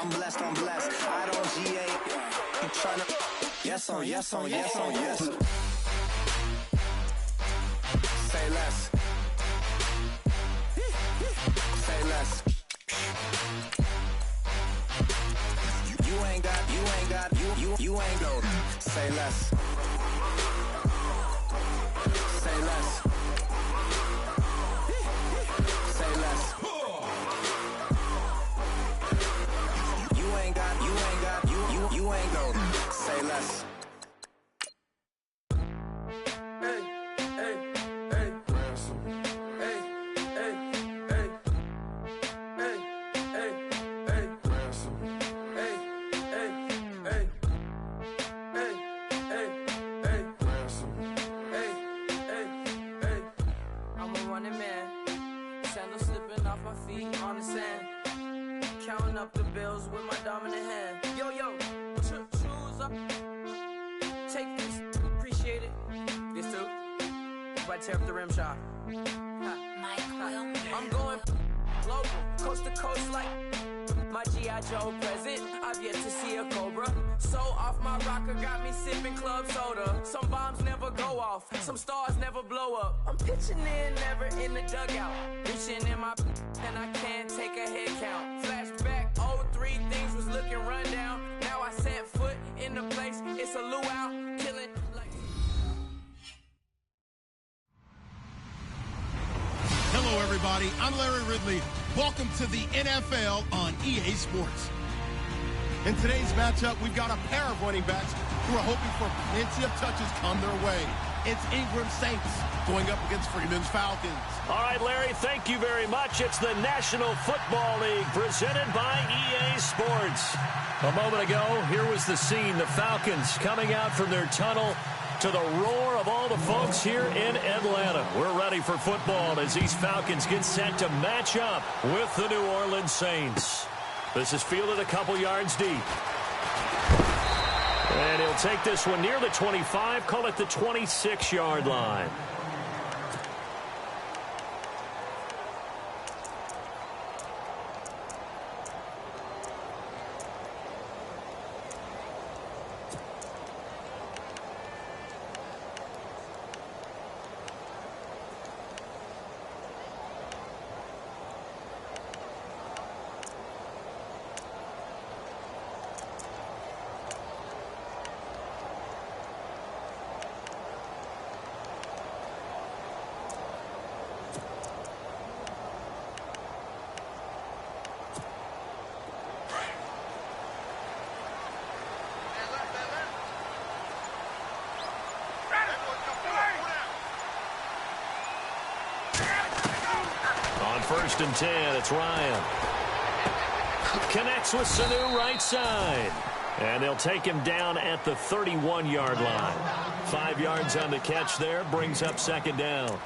I'm blessed, I'm blessed. I don't GA. I'm tryna. Yes on, yes on, yes on, yes. Say less. Say less. You ain't got, you ain't go. Say less. Say less. Say less. You ain't got, you ain't go. Say less. Hey, hey, hey. Hey, hey, hey. Hey, hey, hey. Hey, hey, hey. Hey, hey, hey. Hey, hey, hey. I'm a running man. Sandals slipping off my feet on the sand. Counting up the bills with my dominant hand. Yo, yo, choose up. Take this, appreciate it. This too. Right tear up the rim shot. I'm going global, coast to coast like my G.I. Joe present. I've yet to see a Cobra. So off my rocker got me sipping club soda. Some bombs never go off, some stars never blow up. I'm pitching in, never in the dugout. Reaching in my and I can't take a head count. Flashback 03, things was looking run down. Now I set foot in the place, it's a luau, killing like. Hello, everybody. I'm Larry Ridley. Welcome to the NFL on EA Sports. In today's matchup, we've got a pair of running backs who are hoping for plenty of touches come their way. It's Ingram Saints going up against Freeman's Falcons. All right, Larry, thank you very much. It's the National Football League presented by EA Sports. A moment ago, here was the scene. The Falcons coming out from their tunnel to the roar of all the folks here in Atlanta. We're ready for football as these Falcons get set to match up with the New Orleans Saints. This is fielded a couple yards deep. And he'll take this one near the 25, call it the 26-yard line. First and 10, it's Ryan. Connects with Sanu right side. And they'll take him down at the 31-yard line. 5 yards on the catch there, brings up second down.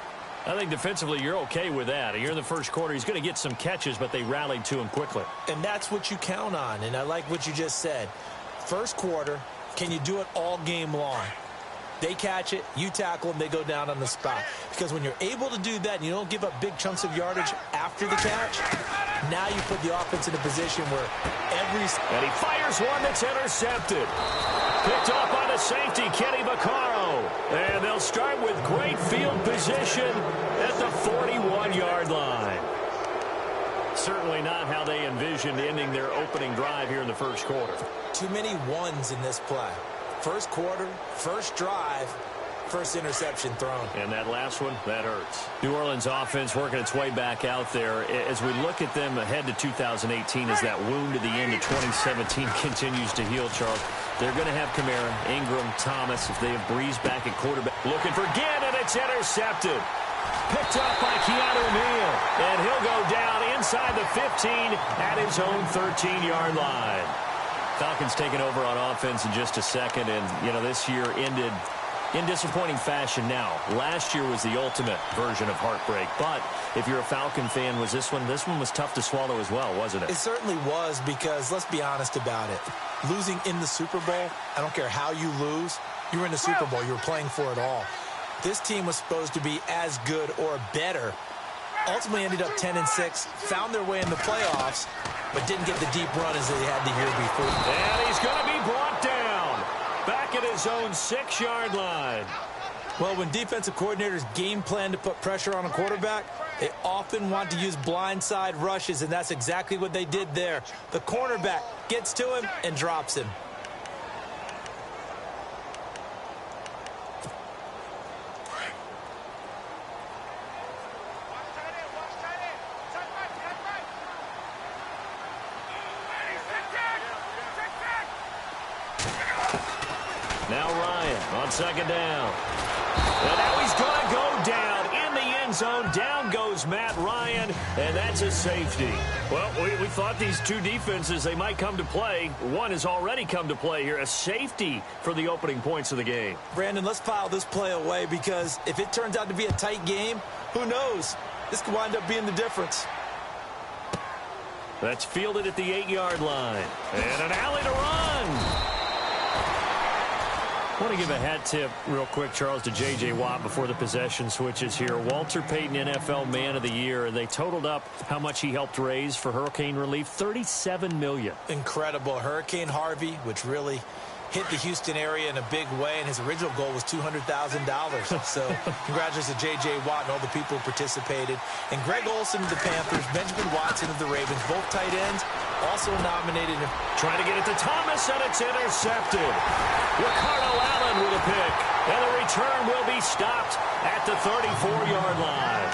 I think defensively you're okay with that. You're in the first quarter. He's going to get some catches, but they rallied to him quickly. And that's what you count on, and I like what you just said. First quarter, can you do it all game long? They catch it, you tackle them, they go down on the spot. Because when you're able to do that and you don't give up big chunks of yardage after the catch, now you put the offense in a position where every... And he fires one that's intercepted. Picked up by the safety, Kenny Vaccaro. And they'll start with great field position at the 41-yard line. Certainly not how they envisioned ending their opening drive here in the first quarter. Too many ones in this play. First quarter, first drive, first interception thrown. And that last one, that hurts. New Orleans offense working its way back out there. As we look at them ahead to 2018, as that wound to the end of 2017 continues to heal, Charles, they're going to have Kamara, Ingram, Thomas, if they have Breeze back at quarterback. Looking for Ginn, and it's intercepted. Picked up by Keanu Neal. And he'll go down inside the 15 at his own 13-yard line. Falcons taking over on offense in just a second, and, you know, this year ended in disappointing fashion now. Last year was the ultimate version of heartbreak, but if you're a Falcon fan, was this one was tough to swallow as well, wasn't it? It certainly was, because let's be honest about it. Losing in the Super Bowl, I don't care how you lose, you were in the Super Bowl, you were playing for it all. This team was supposed to be as good or better ultimately ended up 10-6, found their way in the playoffs, but didn't get the deep run as they had the year before. And he's going to be brought down back at his own 6-yard line. Well, when defensive coordinators game plan to put pressure on a quarterback, they often want to use blindside rushes, and that's exactly what they did there. The cornerback gets to him and drops him. Now Ryan on second down. And now he's going to go down in the end zone. Down goes Matt Ryan, and that's a safety. Well, we thought these two defenses, they might come to play. One has already come to play here. A safety for the opening points of the game. Brandon, let's file this play away because if it turns out to be a tight game, who knows? This could wind up being the difference. That's fielded at the 8-yard line. And an alley to run. I want to give a hat tip real quick, Charles, to J.J. Watt before the possession switches here. Walter Payton, NFL Man of the Year, and they totaled up how much he helped raise for hurricane relief, $37 million. Incredible. Hurricane Harvey, which really hit the Houston area in a big way, and his original goal was $200,000. So congratulations to J.J. Watt and all the people who participated. And Greg Olsen of the Panthers, Benjamin Watson of the Ravens, both tight ends, also nominated. Trying to get it to Thomas, and it's intercepted. Ricardo Allen with a pick, and the return will be stopped at the 34-yard line.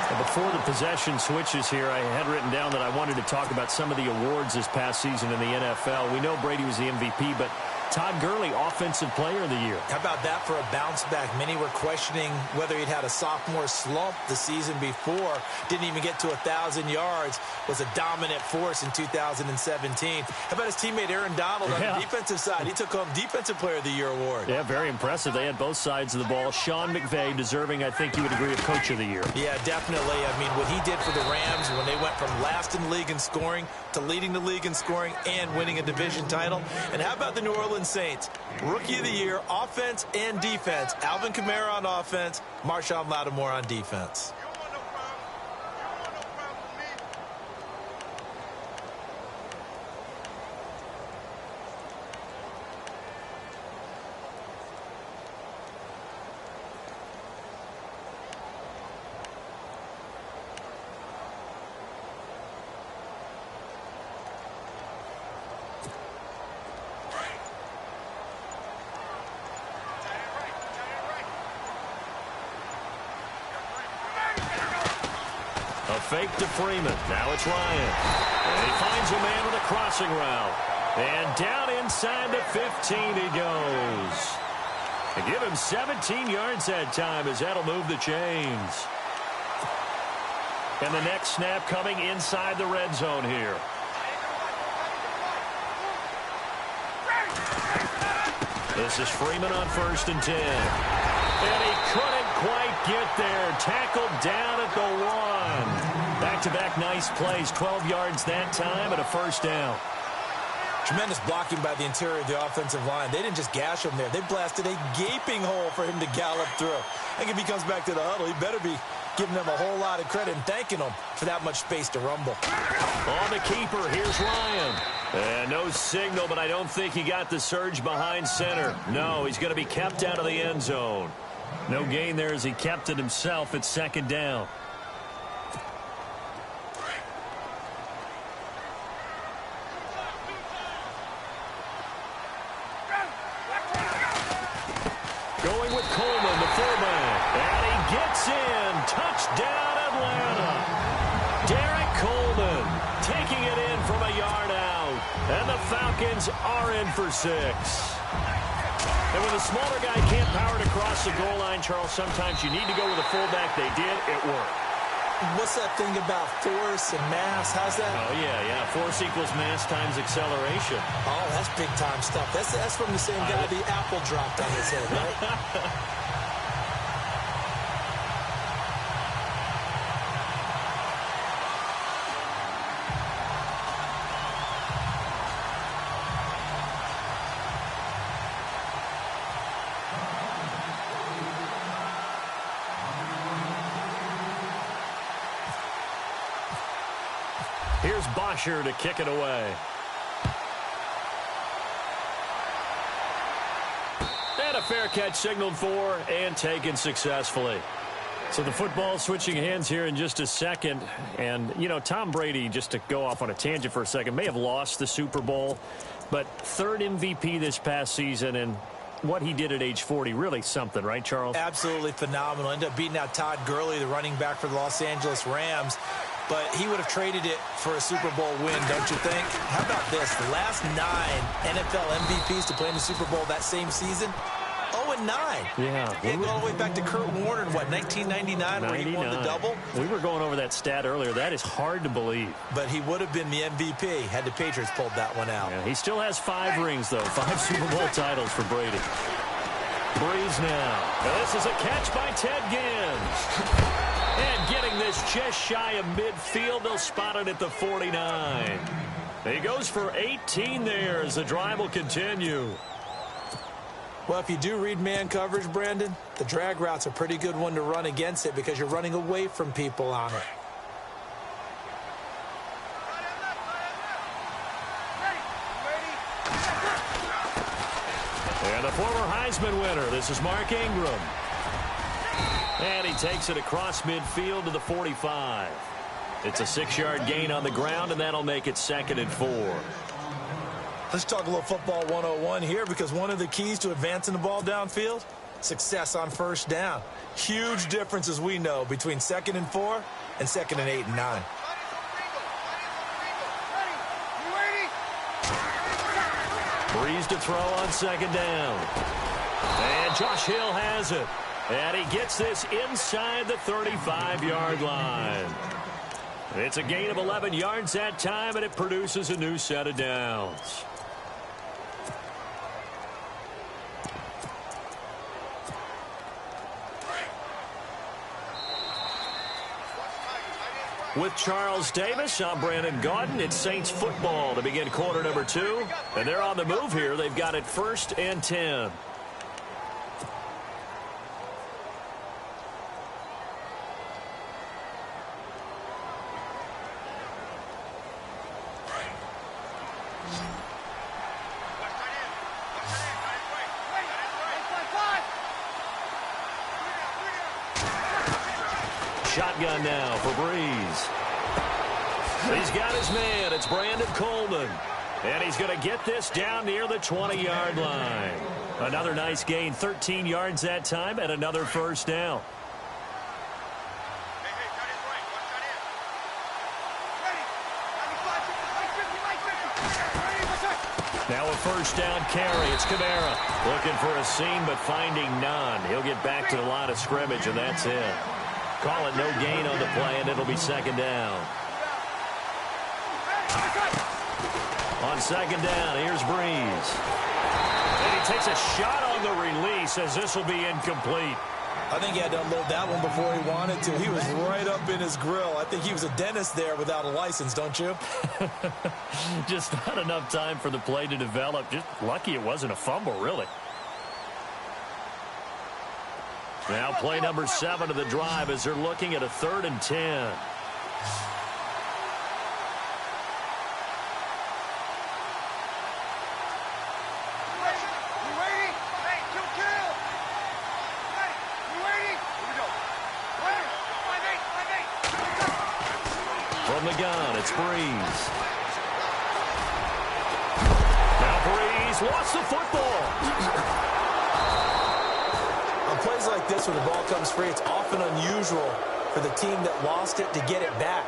And before the possession switches here, I had written down that I wanted to talk about some of the awards this past season in the NFL. We know Brady was the MVP, but Todd Gurley, Offensive Player of the Year. How about that for a bounce back? Many were questioning whether he'd had a sophomore slump the season before. Didn't even get to 1,000 yards. Was a dominant force in 2017. How about his teammate Aaron Donald on the defensive side? He took home Defensive Player of the Year award. Yeah, very impressive. They had both sides of the ball. Sean McVay deserving, I think you would agree, of Coach of the Year. Yeah, definitely. I mean, what he did for the Rams when they went from last in the league in scoring to leading the league in scoring and winning a division title. And how about the New Orleans Saints? Rookie of the Year, offense and defense. Alvin Kamara on offense, Marshawn Lattimore on defense. A fake to Freeman. Now it's Ryan. And he finds a man with a crossing route. And down inside the 15 he goes. They give him 17 yards that time as that'll move the chains. And the next snap coming inside the red zone here. This is Freeman on 1st and 10. And he couldn't quite get there. Tackled down at the 1. Back-to-back nice plays. 12 yards that time and a first down. Tremendous blocking by the interior of the offensive line. They didn't just gash him there. They blasted a gaping hole for him to gallop through. I think if he comes back to the huddle, he better be giving them a whole lot of credit and thanking them for that much space to rumble. On the keeper, here's Ryan. And no signal, but I don't think he got the surge behind center. No, he's going to be kept out of the end zone. No gain there as he kept it himself at 2nd down. Going with Coleman, the fullback. And he gets in. Touchdown, Atlanta. Derek Coleman taking it in from a yard out. And the Falcons are in for 6. And when the smaller guy can't power it across the goal line, Charles, sometimes you need to go with a fullback. They did. It worked. What's that thing about force and mass? How's that? Oh, yeah. Force equals mass times acceleration. Oh, that's big-time stuff. That's from the same guy the apple dropped on his head, right? here's Bosher to kick it away. And a fair catch signaled for and taken successfully. So the football switching hands here in just a second. And, you know, Tom Brady, just to go off on a tangent for a second, may have lost the Super Bowl, but third MVP this past season, and what he did at age 40, really something, right, Charles? Absolutely phenomenal. Ended up beating out Todd Gurley, the running back for the Los Angeles Rams. But he would have traded it for a Super Bowl win, don't you think? How about this? The last 9 NFL MVPs to play in the Super Bowl that same season, 0-9. Yeah. Go all the way back to Kurt Warner in, what, 1999, where he won the double? We were going over that stat earlier. That is hard to believe. But he would have been the MVP had the Patriots pulled that one out. Yeah, he still has 5 rings, though. 5 Super Bowl titles for Brady. Breeze now. This is a catch by Ted Ginn. And getting this just shy of midfield, they'll spot it at the 49. He goes for 18 there as the drive will continue. Well, if you do read man coverage, Brandon, the drag route's a pretty good one to run against it because you're running away from people on it. And the former Heisman winner, this is Mark Ingram. And he takes it across midfield to the 45. It's a 6-yard gain on the ground, and that'll make it 2nd and 4. Let's talk a little football 101 here, because one of the keys to advancing the ball downfield, success on first down. Huge difference, as we know, between 2nd and 4 and 2nd and 8 and 9. Breeze to throw on 2nd down. And Josh Hill has it. And he gets this inside the 35-yard line. It's a gain of 11 yards that time, and it produces a new set of downs. With Charles Davis, I'm Brandon Gaudin. It's Saints football to begin quarter number 2. And they're on the move here. They've got it 1st and 10. Shotgun now for Breeze. He's got his man. It's Brandon Coleman. And he's going to get this down near the 20-yard line. Another nice gain, 13 yards that time, and another 1st down. Now a 1st down carry. It's Kamara looking for a seam but finding none. He'll get back to the line of scrimmage, and that's it. Call it no gain on the play, and it'll be 2nd down. On 2nd down, here's Breeze. And he takes a shot on the release as this will be incomplete. I think he had to unload that one before he wanted to. He was right up in his grill. I think he was a dentist there without a license, don't you? Just not enough time for the play to develop. Just lucky it wasn't a fumble, really. Now play number 7 of the drive as they're looking at a 3rd and 10. From the gun, it's Breeze. Now Breeze lost the football. On plays like this, when the ball comes free, it's often unusual for the team that lost it to get it back.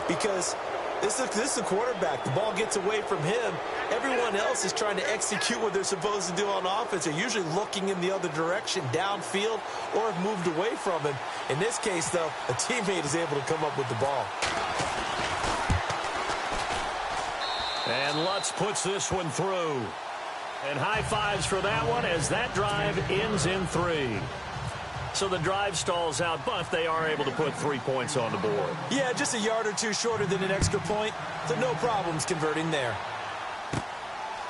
Because this is the quarterback. The ball gets away from him. Everyone else is trying to execute what they're supposed to do on offense. They're usually looking in the other direction, downfield, or have moved away from him. In this case, though, a teammate is able to come up with the ball. And Lutz puts this one through. And high fives for that one as that drive ends in 3. So the drive stalls out, but they are able to put 3 points on the board. Yeah, just a yard or two shorter than an extra point, so no problems converting there.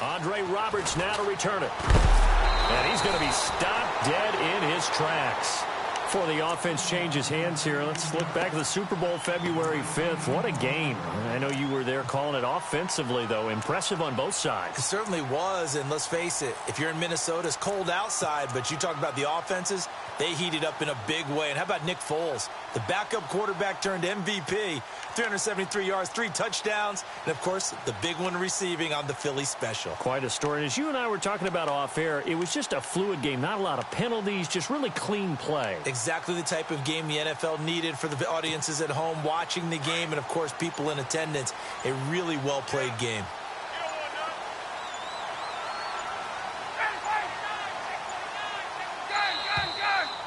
Andre Roberts now to return it. And he's going to be stopped dead in his tracks. Before the offense changes hands here, let's look back at the Super Bowl February 5th. What a game. I know you were there calling it offensively, though. Impressive on both sides. It certainly was, and let's face it, if you're in Minnesota, it's cold outside, but you talk about the offenses, they heated up in a big way. And how about Nick Foles? The backup quarterback turned MVP, 373 yards, 3 touchdowns, and, of course, the big one receiving on the Philly special. Quite a story. And as you and I were talking about off air, it was just a fluid game. Not a lot of penalties, just really clean play. Exactly the type of game the NFL needed for the audiences at home watching the game and, of course, people in attendance. A really well-played game.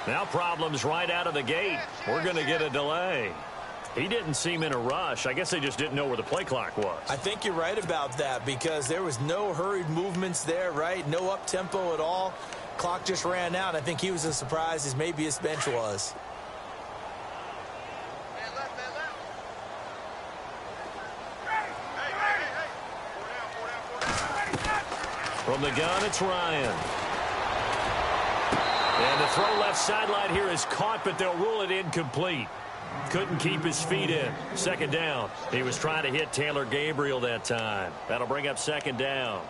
Now problems right out of the gate. We're going to get a delay. He didn't seem in a rush. I guess they just didn't know where the play clock was. I think you're right about that because there was no hurried movements there, right? No up-tempo at all. Clock just ran out. I think he was as surprised as maybe his bench was. From the gun, it's Ryan. And the throw left sideline here is caught, but they'll rule it incomplete. Couldn't keep his feet in. Second down. He was trying to hit Taylor Gabriel that time. That'll bring up second down.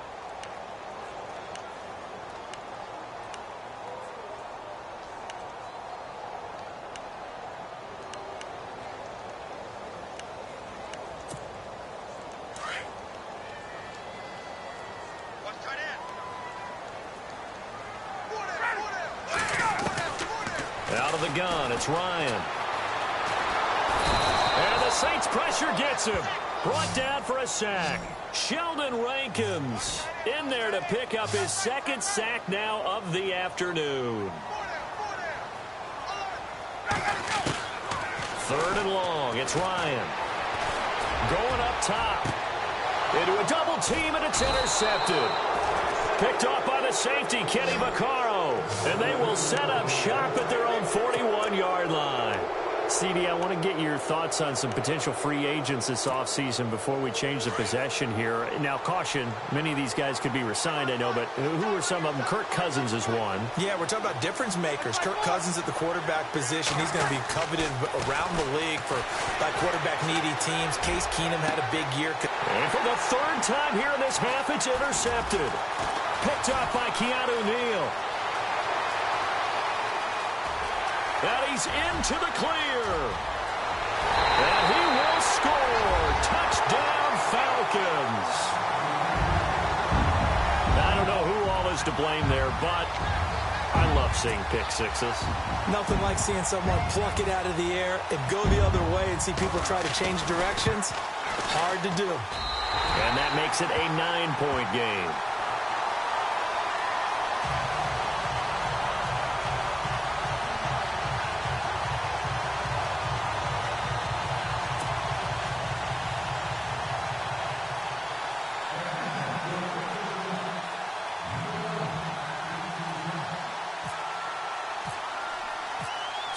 Out of the gun, it's Ryan. And the Saints pressure gets him. Brought down for a sack. Sheldon Rankins in there to pick up his second sack now of the afternoon. Third and long, it's Ryan. Going up top. Into a double team, and it's intercepted. Picked off by the safety, Kenny Vaccaro. And they will set up shop at their own 41-yard line. CD, I want to get your thoughts on some potential free agents this offseason before we change the possession here. Now, caution, many of these guys could be re-signed, I know, but who are some of them? Kirk Cousins is one. Yeah, we're talking about difference makers. Kirk Cousins at the quarterback position. He's going to be coveted around the league by quarterback-needy teams. Case Keenum had a big year. And for the third time here in this half, it's intercepted. Picked up by Keanu Neal. And he's into the clear. And he will score. Touchdown, Falcons. I don't know who all is to blame there, but I love seeing pick sixes. Nothing like seeing someone pluck it out of the air and go the other way and see people try to change directions. Hard to do. And that makes it a 9-point game.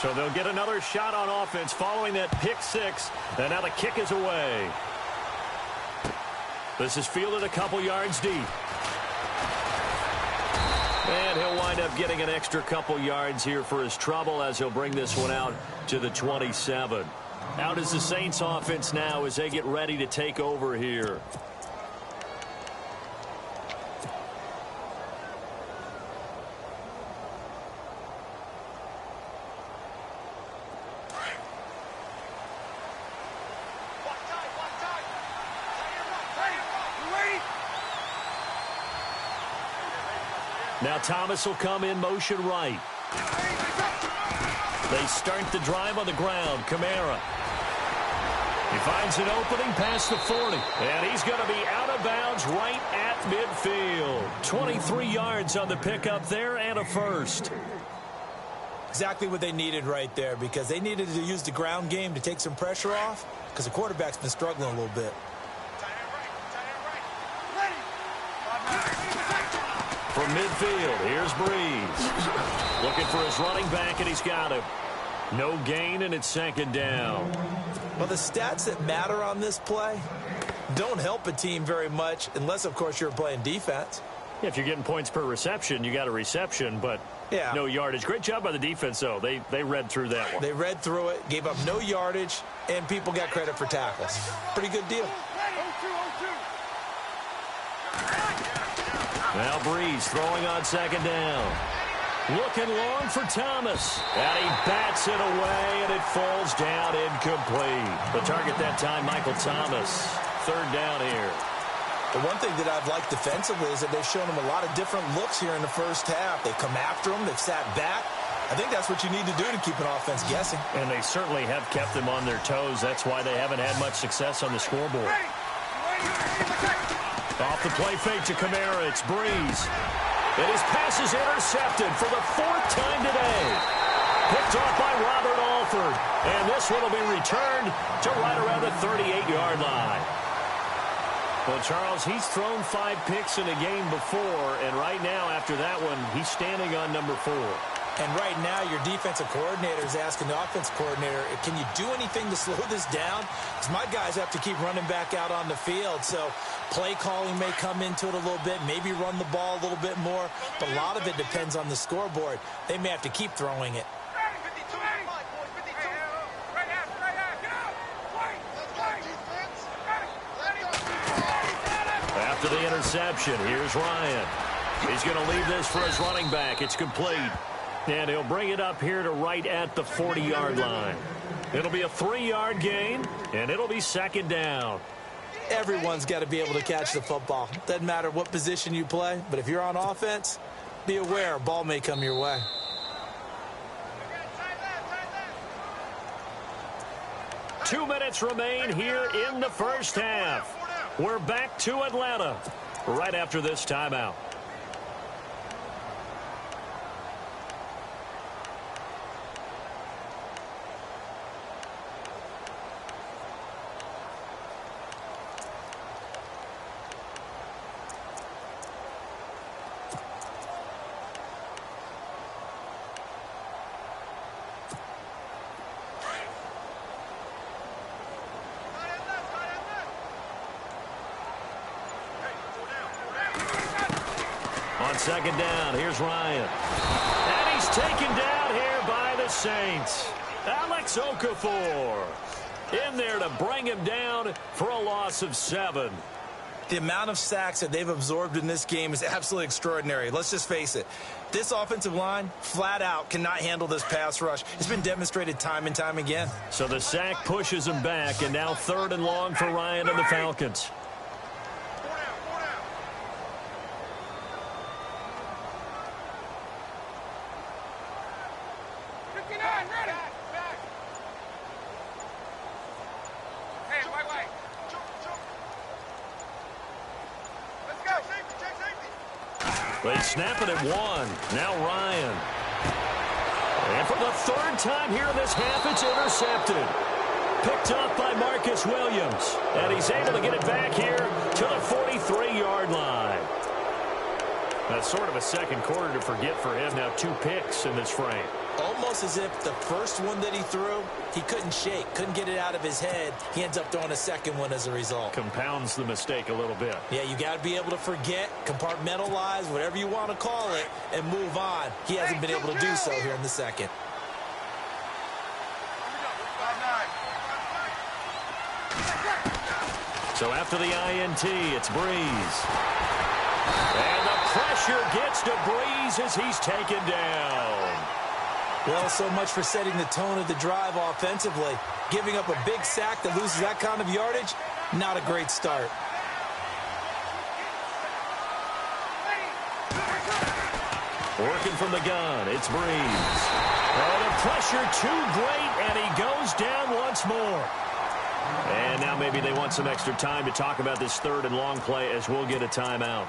So they'll get another shot on offense following that pick six. And now the kick is away. This is fielded a couple yards deep. And he'll wind up getting an extra couple yards here for his trouble as he'll bring this one out to the 27. Out is the Saints offense now as they get ready to take over here. Now Thomas will come in motion right. They start the drive on the ground. Kamara. He finds an opening past the 40. And he's going to be out of bounds right at midfield. 23 yards on the pickup there and a first. Exactly what they needed right there because they needed to use the ground game to take some pressure off because the quarterback's been struggling a little bit. From midfield, here's Breeze. Looking for his running back, and he's got him. No gain, and it's second down. Well, the stats that matter on this play don't help a team very much unless, of course, you're playing defense. If you're getting points per reception, you got a reception, but no yardage. Great job by the defense, though. They read through that one. They read through it, gave up no yardage, and people got credit for tackles. Pretty good deal. Now Breeze throwing on second down. Looking long for Thomas. And he bats it away, and it falls down incomplete. The target that time, Michael Thomas. Third down here. The one thing that I've liked defensively is that they've shown him a lot of different looks here in the first half. They've come after him. They've sat back. I think that's what you need to do to keep an offense guessing. And they certainly have kept them on their toes. That's why they haven't had much success on the scoreboard. Off the play fake to Kamara. It's Breeze. And his pass is intercepted for the fourth time today. Picked off by Robert Alford. And this one will be returned to right around the 38-yard line. Well, Charles, he's thrown 5 picks in a game before, and right now, after that one, he's standing on number 4. And right now, your defensive coordinator is asking the offensive coordinator, can you do anything to slow this down? Because my guys have to keep running back out on the field. So play calling may come into it a little bit, maybe run the ball a little bit more. But a lot of it depends on the scoreboard. They may have to keep throwing it. After the interception, here's Ryan. He's going to leave this for his running back. It's complete. And he'll bring it up here to right at the 40-yard line. It'll be a 3-yard gain, and it'll be second down. Everyone's got to be able to catch the football. Doesn't matter what position you play, but if you're on offense, be aware a ball may come your way. Two minutes remain here in the first half. We're back to Atlanta right after this timeout. On second down, here's Ryan. And he's taken down here by the Saints. Alex Okafor in there to bring him down for a loss of 7. The amount of sacks that they've absorbed in this game is absolutely extraordinary. Let's just face it. This offensive line, flat out, cannot handle this pass rush. It's been demonstrated time and time again. So the sack pushes him back, and now 3rd and long for Ryan and the Falcons. They snap it at 1. Now Ryan. And for the 3rd time here in this half, it's intercepted. Picked up by Marcus Williams. And he's able to get it back here to the 43-yard line. That's sort of a second quarter to forget for him. Now 2 picks in this frame. Almost as if the first one that he threw, he couldn't shake, couldn't get it out of his head. He ends up throwing a second one as a result. Compounds the mistake a little bit. Yeah, you got to be able to forget, compartmentalize, whatever you want to call it, and move on. He hasn't been able to do so here in the second. So after the INT, it's Breeze. And the pressure gets to Breeze as he's taken down. Well, so much for setting the tone of the drive offensively. Giving up a big sack that loses that kind of yardage, not a great start. Working from the gun, it's Breeze. Oh, the pressure too great, and he goes down once more. And now maybe they want some extra time to talk about this 3rd and long play as we'll get a timeout.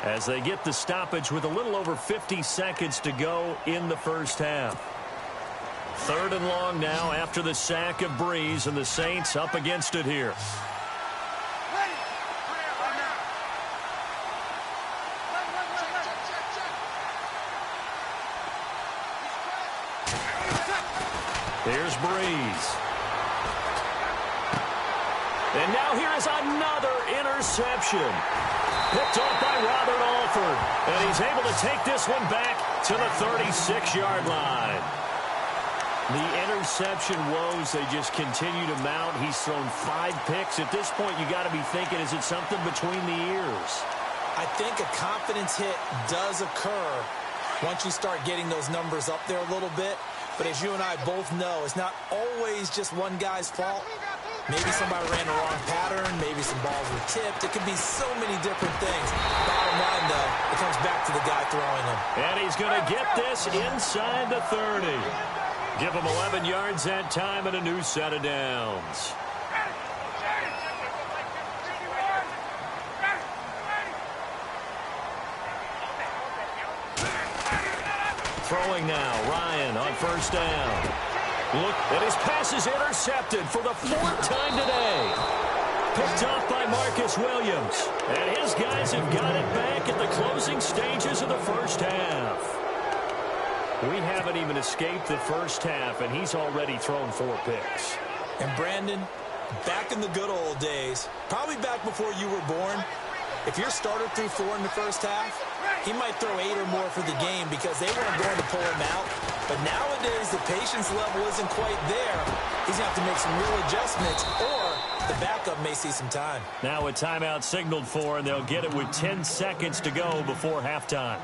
As they get the stoppage with a little over 50 seconds to go in the first half. 3rd and long now after the sack of Breeze, and the Saints up against it here. Here's Breeze. And now here is another interception. Picked off by Robert Alford. he's able to take this one back to the 36-yard line. The interception woes, they just continue to mount. He's thrown 5 picks. At this point, you got to be thinking, is it something between the ears? I think a confidence hit does occur once you start getting those numbers up there a little bit. But as you and I both know, it's not always just one guy's fault. Maybe somebody ran the wrong pattern. Maybe some balls were tipped. It could be so many different things. Bottom line, though, it comes back to the guy throwing them. And he's going to get this inside the 30. Give him 11 yards that time and a new set of downs. Throwing now, Ryan on first down. Look, and his pass is intercepted for the 4th time today. Picked off by Marcus Williams. And his guys have got it back at the closing stages of the first half. We haven't even escaped the first half, and he's already thrown 4 picks. And Brandon, back in the good old days, probably back before you were born, if your starter threw 4 in the first half, he might throw 8 or more for the game because they weren't going to pull him out. But nowadays, the patience level isn't quite there. He's going to have to make some real adjustments, or the backup may see some time. Now a timeout signaled for, and they'll get it with 10 seconds to go before halftime.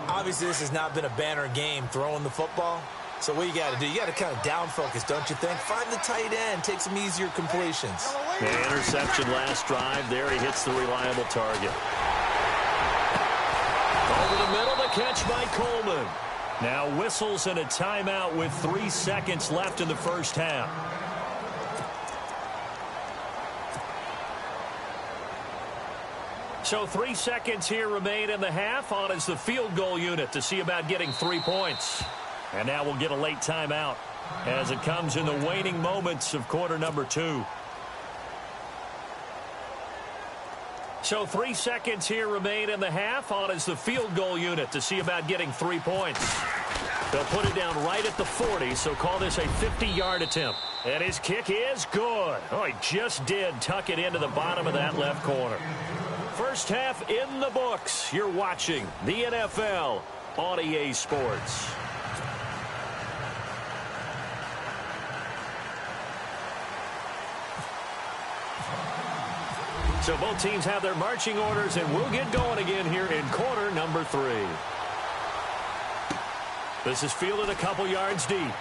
Obviously, this has not been a banner game throwing the football. So what you got to do, you got to kind of down focus, don't you think? Find the tight end, take some easier completions. The interception last drive. There he hits the reliable target. Over the middle, the catch by Coleman. Now whistles and a timeout with 3 seconds left in the first half. So 3 seconds here remain in the half. On is the field goal unit to see about getting 3 points. And now we'll get a late timeout as it comes in the waning moments of quarter number 2. So 3 seconds here remain in the half. On is the field goal unit to see about getting 3 points. They'll put it down right at the 40, so call this a 50-yard attempt. And his kick is good. Oh, he just did tuck it into the bottom of that left corner. First half in the books. You're watching the NFL on EA Sports. So both teams have their marching orders, and we'll get going again here in quarter number 3. This is fielded a couple yards deep.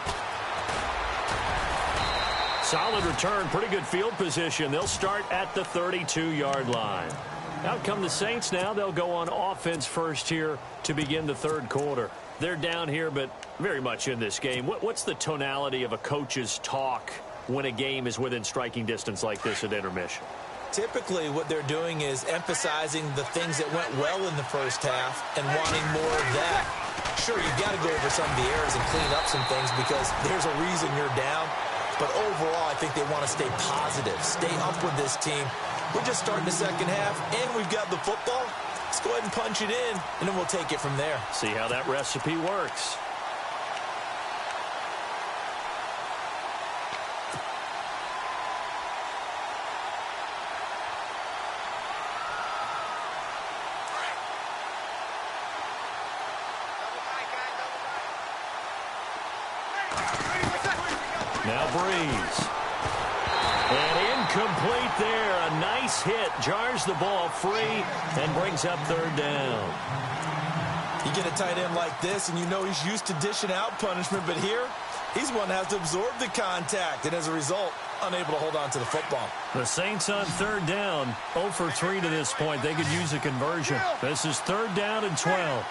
Solid return, pretty good field position. They'll start at the 32-yard line. Out come the Saints now. They'll go on offense first here to begin the third quarter. They're down here, but very much in this game. What's the tonality of a coach's talk when a game is within striking distance like this at intermission? Typically, what they're doing is emphasizing the things that went well in the first half and wanting more of that. Sure, you've got to go over some of the errors and clean up some things because there's a reason you're down. But overall, I think they want to stay positive, stay up with this team. We're just starting the second half, and we've got the football. Let's go ahead and punch it in, and then we'll take it from there. See how that recipe works. Now Breeze. And incomplete there. A nice hit. Jars the ball free and brings up third down. You get a tight end like this, and you know he's used to dishing out punishment, but here, he's one that has to absorb the contact, and as a result, unable to hold on to the football. The Saints on third down, 0 for 3 to this point. They could use a conversion. This is third down and 12.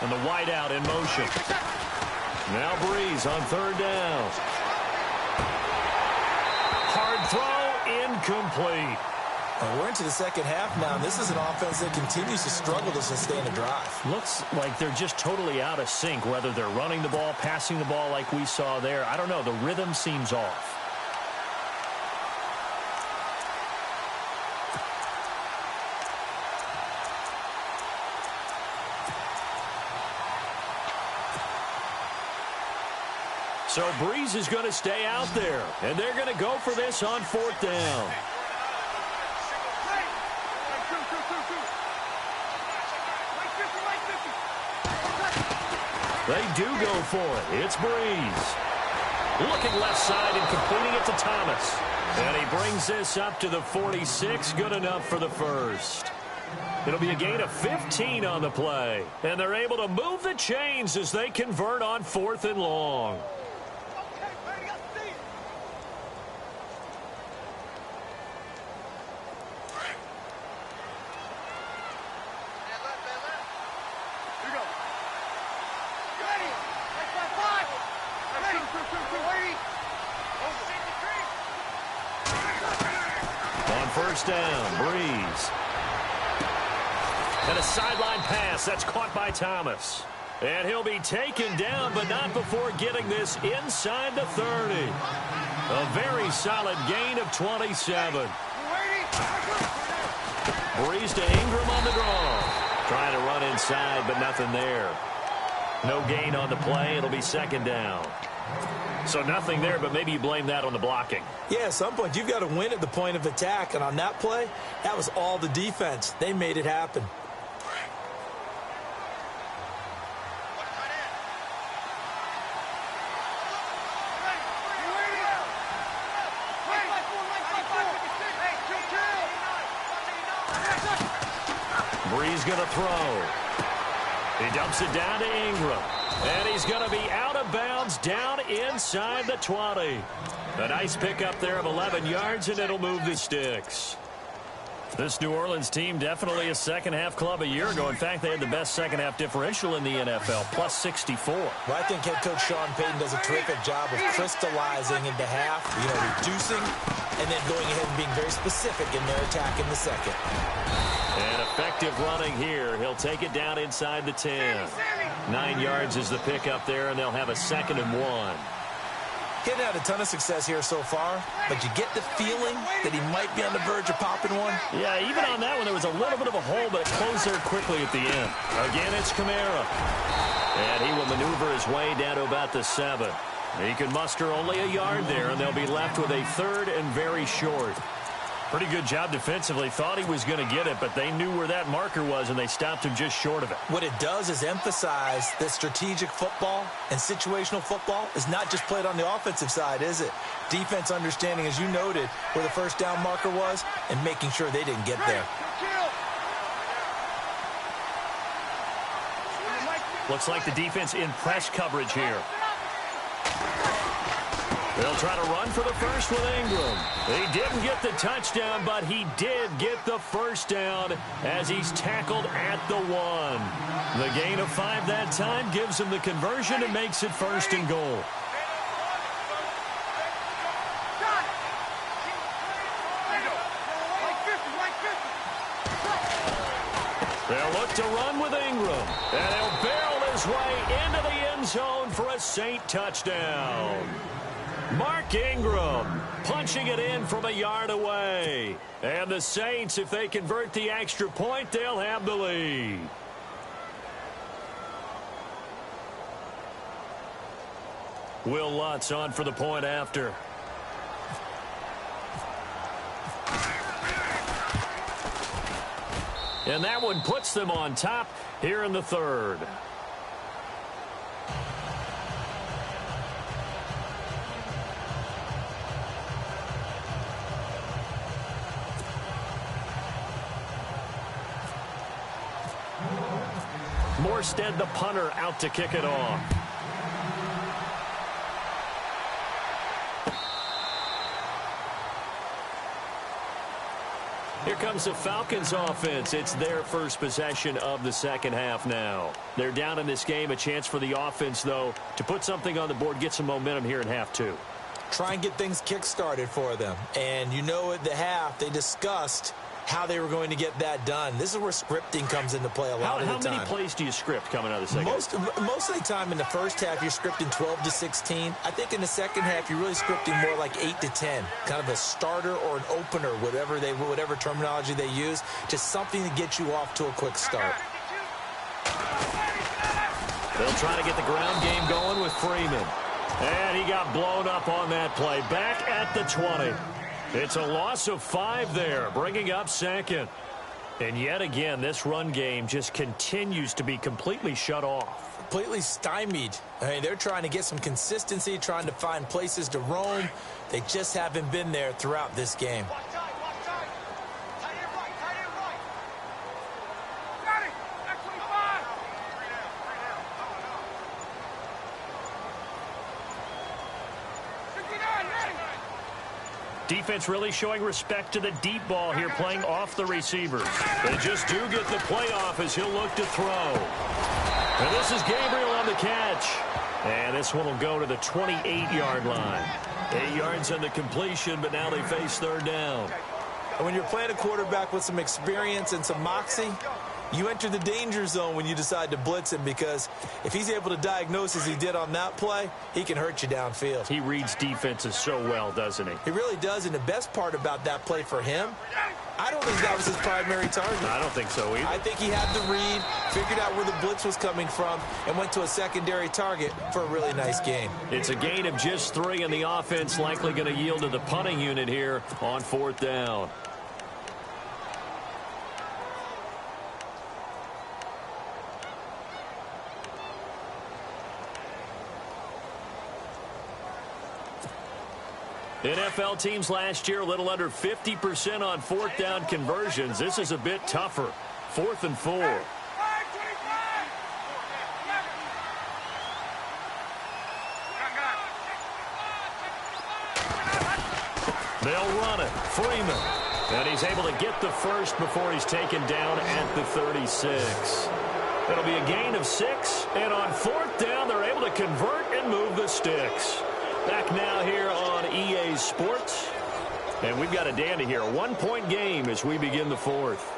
And the wideout in motion. Now Breeze on third down. Hard throw, incomplete. We're into the second half now. This is an offense that continues to struggle to sustain a drive. Looks like they're just totally out of sync, whether they're running the ball, passing the ball like we saw there. I don't know. The rhythm seems off. So Breeze is going to stay out there, and they're going to go for this on 4th down. They do go for it. It's Breeze. Looking left side and completing it to Thomas. And he brings this up to the 46. Good enough for the first. It'll be a gain of 15 on the play. And they're able to move the chains as they convert on 4th and long. On 1st down, Breeze. And a sideline pass that's caught by Thomas. And he'll be taken down, but not before getting this inside the 30. A very solid gain of 27. Breeze to Ingram on the draw. Trying to run inside, but nothing there. No gain on the play. It'll be 2nd down. So nothing there, but maybe you blame that on the blocking. Yeah, at some point, you've got to win at the point of attack. And on that play, that was all the defense. They made it happen. Breeze going to throw. He dumps it down to Ingram. And he's going to be out of bounds down inside the 20. A nice pickup there of 11 yards, and it'll move the sticks. This New Orleans team definitely a second-half club a year ago. In fact, they had the best second-half differential in the NFL, plus 64. Well, I think head coach Sean Payton does a terrific job of crystallizing into half, reducing, and then going ahead and being very specific in their attack in the second. And effective running here. He'll take it down inside the 10. 9 yards is the pickup there, and they'll have a 2nd and 1. Getting had a ton of success here so far, but you get the feeling that he might be on the verge of popping one. Yeah, even on that one, there was a little bit of a hole, but it closed there quickly at the end. Again, it's Kamara. And he will maneuver his way down to about the 7. He can muster only a yard there, and they'll be left with a 3rd and very short. Pretty good job defensively. Thought he was going to get it, but they knew where that marker was, and they stopped him just short of it. What it does is emphasize that strategic football and situational football is not just played on the offensive side, is it? Defense understanding, as you noted, where the 1st down marker was and making sure they didn't get there. Looks like the defense in press coverage here. They'll try to run for the first with Ingram. He didn't get the touchdown, but he did get the 1st down as he's tackled at the 1. The gain of 5 that time gives him the conversion and makes it 1st and goal. They'll look to run with Ingram, and he'll barrel his way into the end zone for a Saint touchdown. Mark Ingram punching it in from a yard away. And the Saints, if they convert the extra point, they'll have the lead. Will Lutz on for the point after. And that one puts them on top here in the 3rd. Morstead, the punter, out to kick it off. Here comes the Falcons offense. It's their first possession of the 2nd half now. They're down in this game. A chance for the offense, though, to put something on the board, get some momentum here in half 2. Try and get things kick-started for them. And at the half, they discussed how they were going to get that done. This is where scripting comes into play a lot of the time. How many plays do you script coming out of the second half? Most of the time in the first half, you're scripting 12 to 16. I think in the second half, you're really scripting more like 8 to 10. Kind of a starter or an opener, whatever terminology they use, just something to get you off to a quick start. They'll try to get the ground game going with Freeman. And he got blown up on that play. Back at the 20. It's a loss of 5 there, bringing up second. And yet again, this run game just continues to be completely shut off. Completely stymied. I mean, they're trying to get some consistency, trying to find places to roam. They just haven't been there throughout this game. Defense really showing respect to the deep ball here, playing off the receivers. They just do get the playoff as he'll look to throw. And this is Gabriel on the catch. And this one will go to the 28-yard line. 8 yards on the completion, but now they face third down. And when you're playing a quarterback with some experience and some moxie, you enter the danger zone when you decide to blitz him, because if he's able to diagnose as he did on that play, he can hurt you downfield. He reads defenses so well, doesn't he? He really does, and the best part about that play for him, I don't think that was his primary target. I don't think so either. I think he had the read, figured out where the blitz was coming from, and went to a secondary target for a really nice gain. It's a gain of just 3, and the offense likely going to yield to the punting unit here on fourth down. NFL teams last year a little under 50% on fourth down conversions. This is a bit tougher. 4th and 4. They'll run it. Freeman. And he's able to get the first before he's taken down at the 36. It'll be a gain of 6. And on fourth down, they're able to convert and move the sticks. Back now here on EA Sports. And we've got a dandy here. A 1-point game as we begin the fourth.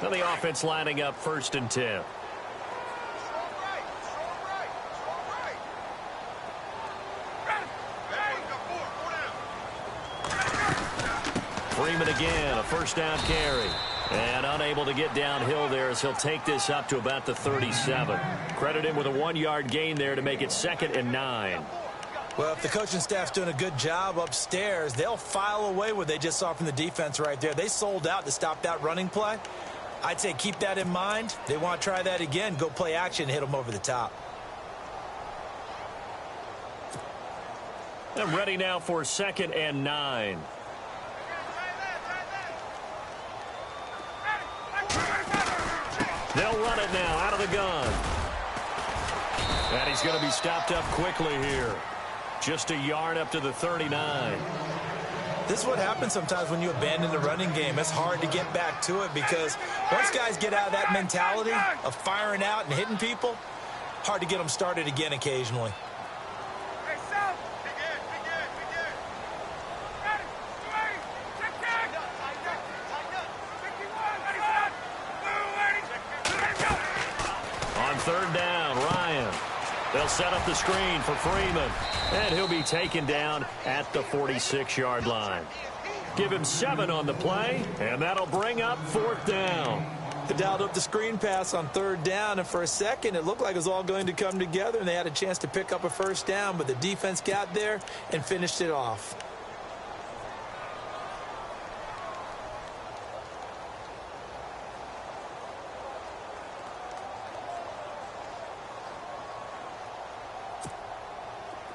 Now the offense lining up 1st and 10. Freeman again, a 1st down carry. And unable to get downhill there as he'll take this up to about the 37. Credit him with a 1-yard gain there to make it 2nd and 9. Well, if the coaching staff's doing a good job upstairs, they'll file away what they just saw from the defense right there. They sold out to stop that running play. I'd say keep that in mind. They want to try that again. Go play action and hit them over the top. They're ready now for 2nd and 9. They'll run it now out of the gun. And he's going to be stopped up quickly here. Just a yard up to the 39. This is what happens sometimes when you abandon the running game. It's hard to get back to it because once guys get out of that mentality of firing out and hitting people, hard to get them started again occasionally. On 3rd down, Ryan. They'll set up the screen for Freeman. And he'll be taken down at the 46-yard line. Give him 7 on the play, and that'll bring up 4th down. They dialed up the screen pass on 3rd down, and for a second it looked like it was all going to come together, and they had a chance to pick up a 1st down, but the defense got there and finished it off.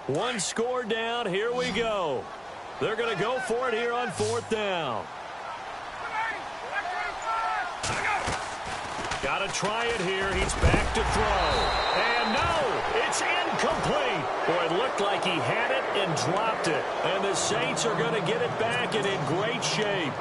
One score down. Here we go. They're going to go for it here on 4th down. Got to try it here. He's back to throw. And no, it's incomplete. Boy, it looked like he had it and dropped it. And the Saints are going to get it back and in great shape.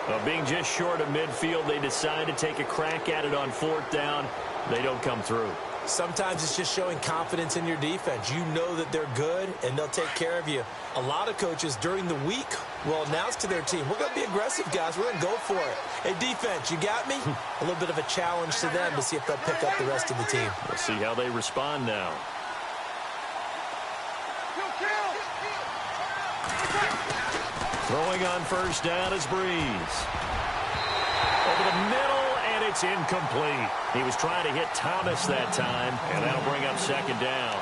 Well, being just short of midfield, they decide to take a crack at it on 4th down. They don't come through. Sometimes it's just showing confidence in your defense. You know that they're good, and they'll take care of you. A lot of coaches during the week will announce to their team, we're going to be aggressive, guys. We're going to go for it. Hey, defense, you got me? A little bit of a challenge to them to see if they'll pick up the rest of the team. We'll see how they respond now. Throwing on first down is Breeze. Over the middle, and it's incomplete. He was trying to hit Thomas that time, and that'll bring up second down.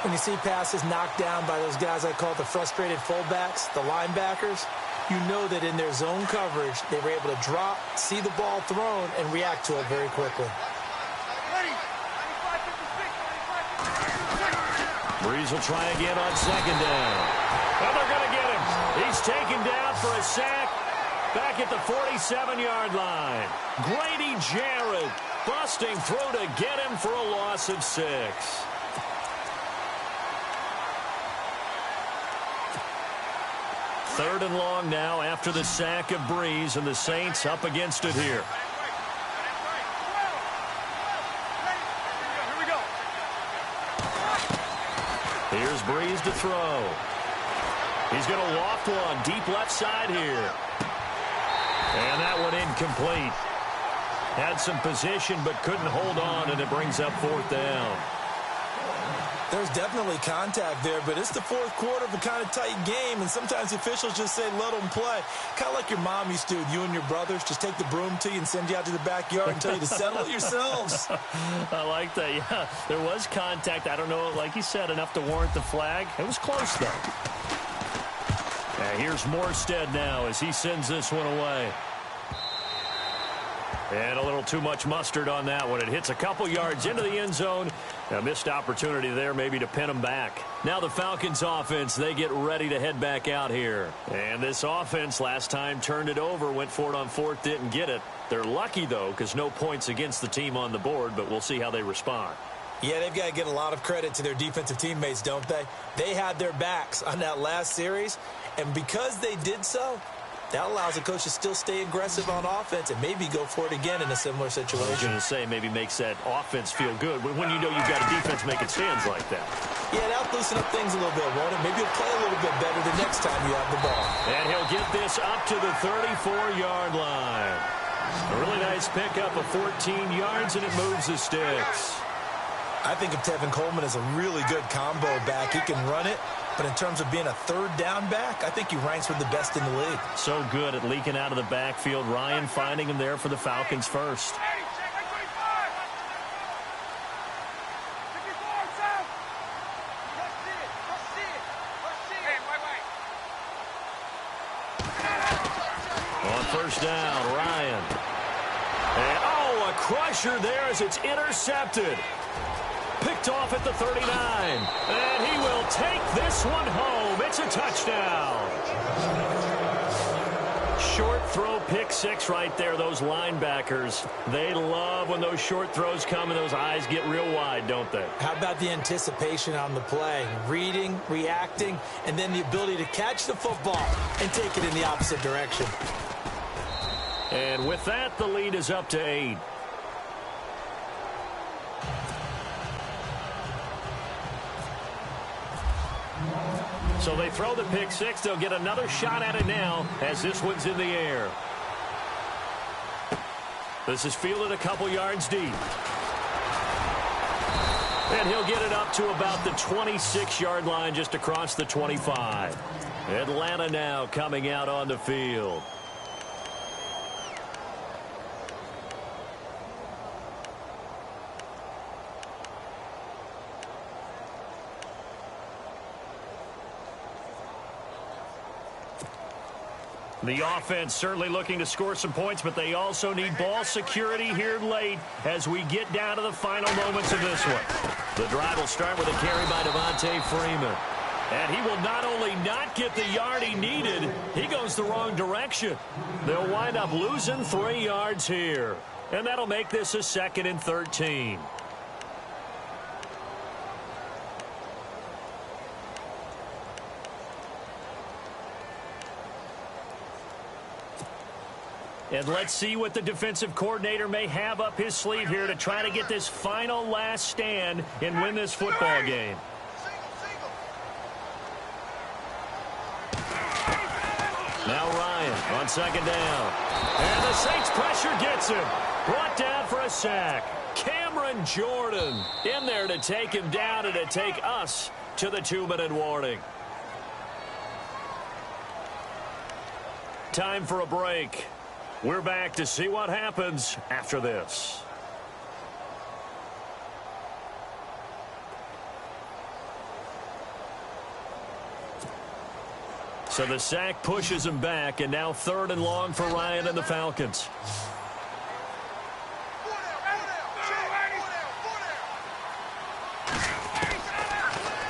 When you see passes knocked down by those guys I call the frustrated fullbacks, the linebackers, you know that in their zone coverage, they were able to drop, see the ball thrown, and react to it very quickly. Breeze will try again on second down. Well, they're going to get him. He's taken down for a sack back at the 47-yard line. Grady Jarrett busting through to get him for a loss of 6. Third and long now after the sack of Breeze, and the Saints up against it here. Here's Breeze to throw. He's going to loft one deep left side here. And that one incomplete. Had some position but couldn't hold on, and it brings up fourth down. There's definitely contact there, but it's the fourth quarter of a kind of tight game, and sometimes officials just say, let them play. Kind of like your mom used to with you and your brothers. Just take the broom to you and send you out to the backyard and tell you to settle it yourselves. I like that. Yeah, there was contact. I don't know, like you said, enough to warrant the flag. It was close, though. Here's Morstead now as he sends this one away. And a little too much mustard on that one. It hits a couple yards into the end zone. A missed opportunity there maybe to pin them back. Now the Falcons offense, they get ready to head back out here. And this offense last time turned it over, went for it on fourth, didn't get it. They're lucky, though, because no points against the team on the board, but we'll see how they respond. Yeah, they've got to get a lot of credit to their defensive teammates, don't they? They had their backs on that last series, and because they did so, that allows the coach to still stay aggressive on offense and maybe go for it again in a similar situation. I was going to say, maybe makes that offense feel good when you know you've got a defense making stands like that. Yeah, that'll loosen up things a little bit, won't it? Maybe you'll play a little bit better the next time you have the ball. And he'll get this up to the 34-yard line. A really nice pickup of 14 yards, and it moves the sticks. I think of Tevin Coleman as a really good combo back. He can run it, but in terms of being a third down back, I think he ranks with the best in the league. So good at leaking out of the backfield. Ryan finding him there for the Falcons first. On first down, Ryan. And, a crusher there as it's intercepted. Picked off at the 39. And he will take this one home. It's a touchdown. Short throw, pick six right there. Those linebackers, they love when those short throws come and those eyes get real wide, don't they? How about the anticipation on the play? Reading, reacting, and then the ability to catch the football and take it in the opposite direction. And with that, the lead is up to 8. So they throw the pick six. They'll get another shot at it now as this one's in the air. This is fielded a couple yards deep. And he'll get it up to about the 26-yard line, just across the 25. Atlanta now coming out on the field. The offense certainly looking to score some points, but they also need ball security here late as we get down to the final moments of this one. The drive will start with a carry by Devontae Freeman. And he will not only not get the yard he needed, he goes the wrong direction. They'll wind up losing 3 yards here. And that'll make this a 2nd and 13. And let's see what the defensive coordinator may have up his sleeve here to try to get this final last stand and win this football game. Now Ryan on 2nd down. And the Saints pressure gets him. Brought down for a sack. Cameron Jordan in there to take him down and to take us to the 2-minute warning. Time for a break. We're back to see what happens after this. So the sack pushes him back, and now 3rd and long for Ryan and the Falcons.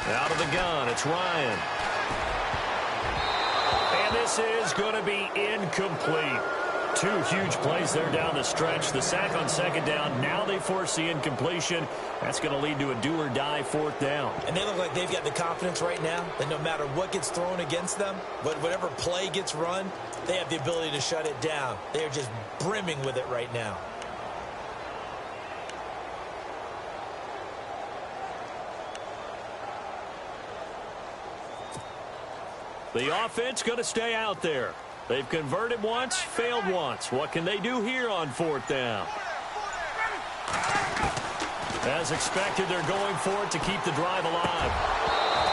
Out of the gun, it's Ryan. And this is going to be incomplete. 2 huge plays there down the stretch. The sack on 2nd down. Now they force the incompletion. That's going to lead to a do-or-die 4th down. And they look like they've got the confidence right now that no matter what gets thrown against them, whatever play gets run, they have the ability to shut it down. They are just brimming with it right now. The offense going to stay out there. They've converted once, failed once. What can they do here on 4th down? As expected, they're going for it to keep the drive alive.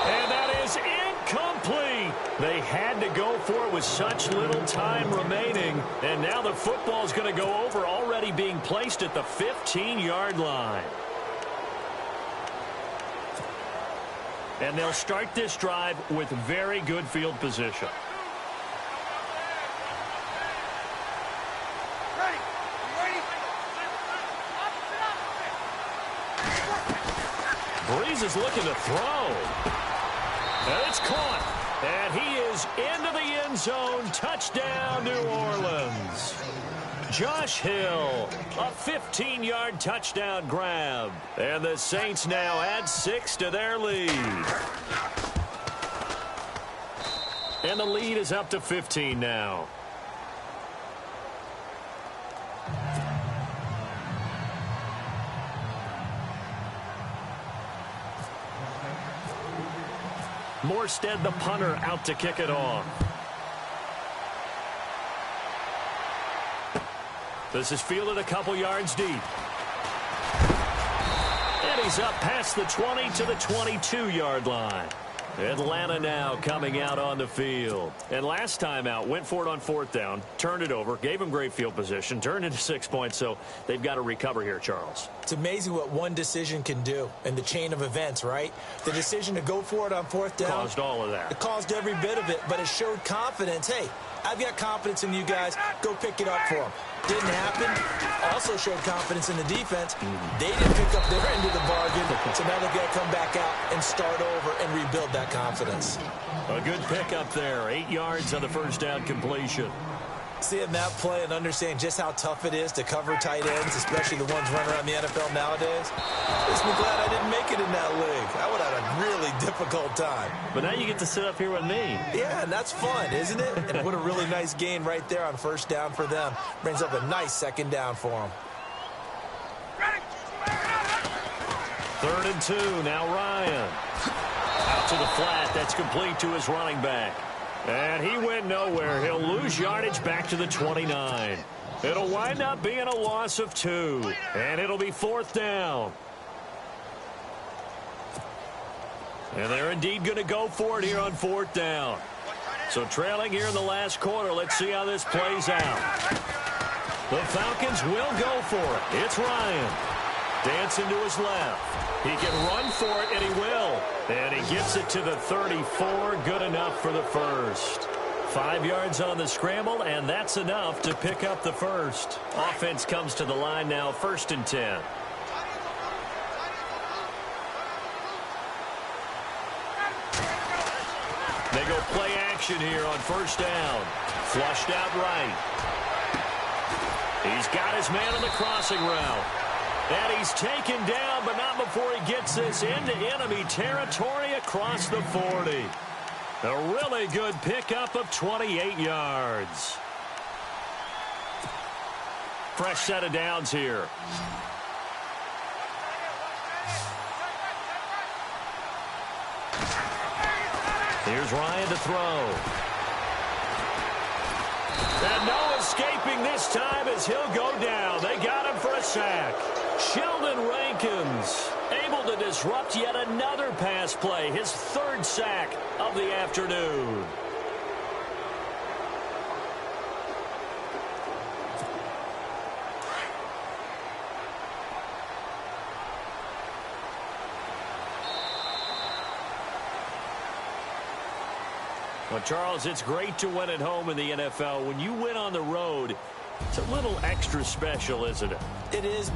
And that is incomplete. They had to go for it with such little time remaining. And now the football is going to go over, already being placed at the 15-yard line. And they'll start this drive with very good field position. Breeze is looking to throw. And it's caught. And he is into the end zone. Touchdown, New Orleans. Josh Hill, a 15-yard touchdown grab. And the Saints now add 6 to their lead. And the lead is up to 15 now. Morstead, the punter, out to kick it off. This is fielded a couple yards deep. And he's up past the 20 to the 22-yard line. Atlanta now coming out on the field. And last time out, went for it on 4th down, turned it over, gave him great field position, turned into 6 points, so they've got to recover here, Charles. It's amazing what one decision can do in the chain of events, right? The decision to go for it on 4th down. Caused all of that. It caused every bit of it, but it showed confidence. Hey, I've got confidence in you guys. Go pick it up for them. Didn't happen. Also showed confidence in the defense. They didn't pick up their end of the bargain, so now they've got to come back out and start over and rebuild that confidence. A good pickup there. 8 yards on the 1st down completion. Seeing that play and understanding just how tough it is to cover tight ends, especially the ones running around the NFL nowadays, makes me glad I didn't make it in that league. I would have had a really difficult time. But now you get to sit up here with me. Yeah, and that's fun, isn't it? And what a really nice gain right there on 1st down for them. Brings up a nice 2nd down for them. 3rd and 2, now Ryan. Out to the flat, that's complete to his running back. And he went nowhere. He'll lose yardage back to the 29. It'll wind up being a loss of 2. And it'll be 4th down. And they're indeed going to go for it here on 4th down. So trailing here in the last quarter. Let's see how this plays out. The Falcons will go for it. It's Ryan. Dancing to his left. He can run for it, and he will. And he gets it to the 34. Good enough for the first. 5 yards on the scramble, and that's enough to pick up the first. Offense comes to the line now, 1st and 10. They go play action here on 1st down. Flushed out right. He's got his man on the crossing route. And he's taken down, but not before he gets this into enemy territory across the 40. A really good pickup of 28 yards. Fresh set of downs here. Here's Ryan to throw. And no escaping this time as he'll go down. They got him for a sack. Sheldon Rankins able to disrupt yet another pass play. His 3rd sack of the afternoon. Well, Charles, it's great to win at home in the NFL. When you win on the road, it's a little extra special, isn't it? It is.